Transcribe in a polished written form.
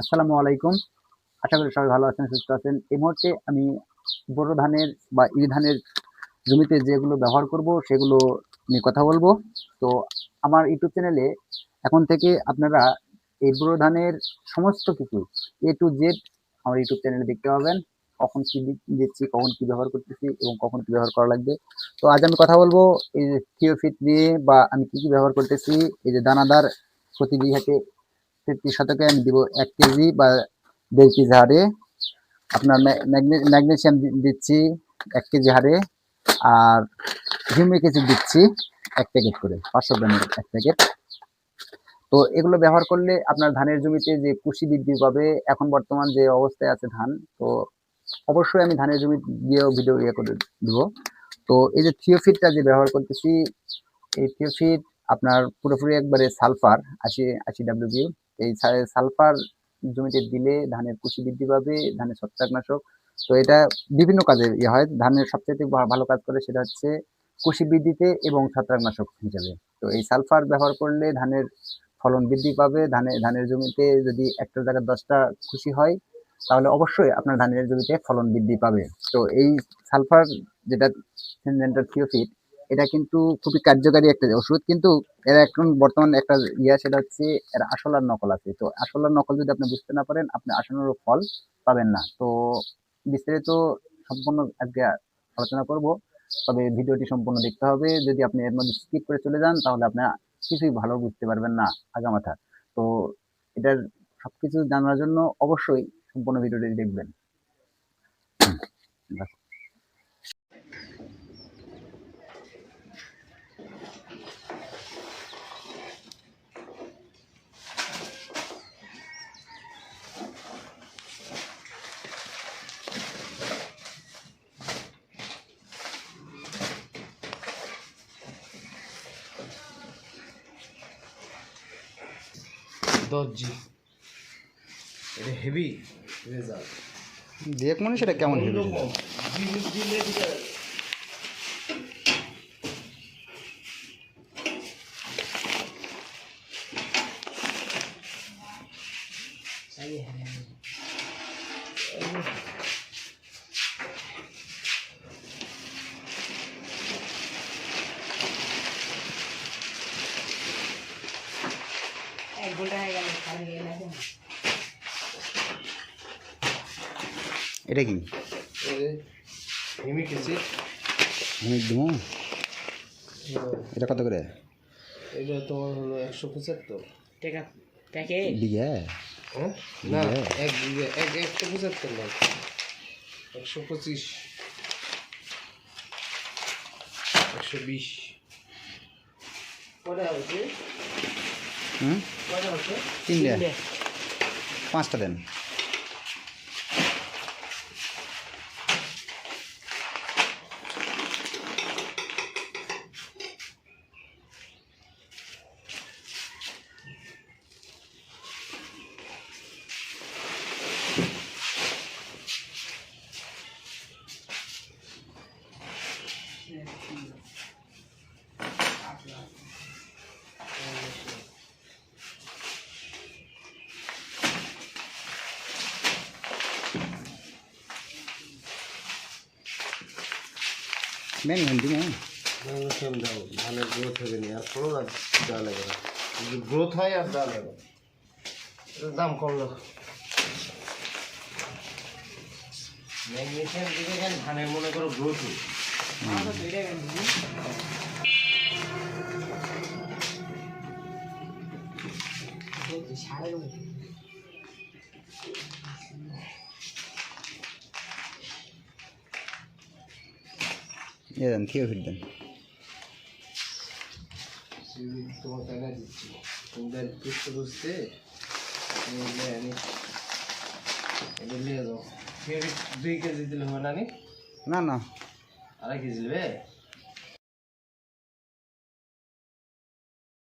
আসসালামু আলাইকুম। আশা করি সবাই ভালো আছেন, সুস্থ আছেন। এই মুহূর্তে আমি বোরো ধানের বা ইরি ধানের জমিতে যেগুলো ব্যবহার করব সেগুলো নিয়ে কথা বলবো। তো আমার ইউটিউব চ্যানেলে এখন থেকে আপনারা এই বোরো ধানের সমস্ত কিছু A to Z আমার ইউটিউব চ্যানেলে দেখতে পাবেন। কখন কি দিচ্ছি, কখন কি ব্যবহার করতেছি এবং কখন কি ব্যবহার করা লাগবে। তো আজ আমি কথা বলবো এই যে থিওফিট নিয়ে বা আমি কি ব্যবহার করতেছি। এই যে দানাদার প্রতি বিঘাতে ৩৩ শতকে আমি দিব ১ কেজি বা ১.৫ কেজি হারে। আপনার ম্যাগনেসিয়াম দিচ্ছি ১ কেজি হারে। আর হিউমিক অ্যাসিড দিচ্ছি ১ প্যাকেট করে, ৫০০ গ্রামের ১ প্যাকেট। তো এগুলো ব্যবহার করলে আপনার ধানের জমিতে যে কুশি বৃদ্ধি পাবে, এখন বর্তমান যে অবস্থায় আছে ধান, তো অবশ্যই আমি ধানের জমি গিয়েও ভিডিও করে দিব। তো এই যে থিওফিটটা যে ব্যবহার করতেছি, এই থিওফিট আপনার পুরোপুরি একবারে সালফার ৮০ ডাব্লিউ। এই সালফার জমিতে দিলে ধানের কুশি বৃদ্ধি পাবে, ধানের ছত্রাকনাশক। তো এটা বিভিন্ন কাজে হয়। ধানের সবচেয়ে ভালো কাজ করে সেটা হচ্ছে কুশি বৃদ্ধিতে এবং ছত্রাকনাশক হিসেবে। তো এই সালফার ব্যবহার করলে ধানের ফলন বৃদ্ধি পাবে। ধানের জমিতে যদি একটা জায়গায় ১০টা কুশি হয়, তাহলে অবশ্যই আপনার ধানের জমিতে ফলন বৃদ্ধি পাবে। তো এই সালফার যেটা সিনজেন্টার থিওফিট, এটা কিন্তু খুবই কার্যকারী একটা ওষুধ। কিন্তু এর এখন বর্তমানে একটা সেটা হচ্ছে এর আসল আর নকল আছে। তো আসল আর নকল যদি আপনি বুঝতে না পারেন, আপনি আশানুরূপ ফল পাবেন না। তো বিস্তারিত সম্পূর্ণ আজকে আলোচনা করব। তবে ভিডিওটি সম্পূর্ণ দেখতে হবে। যদি আপনি এর মধ্যে স্কিপ করে চলে যান, তাহলে আপনি কিছুই ভালো বুঝতে পারবেন না আগামাথা। তো এটার সবকিছু জানার জন্য অবশ্যই সম্পূর্ণ ভিডিওটি দেখবেন। দর্জি এটা হেভি রেজাল্ট দেখ মনে সেটা কেমন হেভি এটা কি হিমিক অ্যাসিড হিমিক দিমু? এটা কত করে? এটা তোমার হলো ১৭৫ টাকা প্যাকেট বিঘা? হ্যাঁ না, ১ বিঘা ১৭৫ না, ১২৫ ১২০ কটা হচ্ছে? হুম, কটা হচ্ছে? ৩টে ৫টা দেন। মেন ঘন্টি মেন ম্যাগনেসিয়াম দাও, ধানের গ্রোথ হবে না, আর ফলন আর দেওয়া লাগবে না। যদি গ্রোথ হয় আর দেওয়া লাগবে না। এটার দাম কম না। ম্যাগনেসিয়াম দিলে কেন ধানের মনে করো গ্রোথ হবে। এ দেন থিওফিট দেন। তোমার টাকা দিচ্ছি, তোমাদের বুঝতে বুঝতে আমি এটা নিয়ে যাও। 2 কেজি দিলে হবে না নি? না না, 2.5 কেজি নেবে?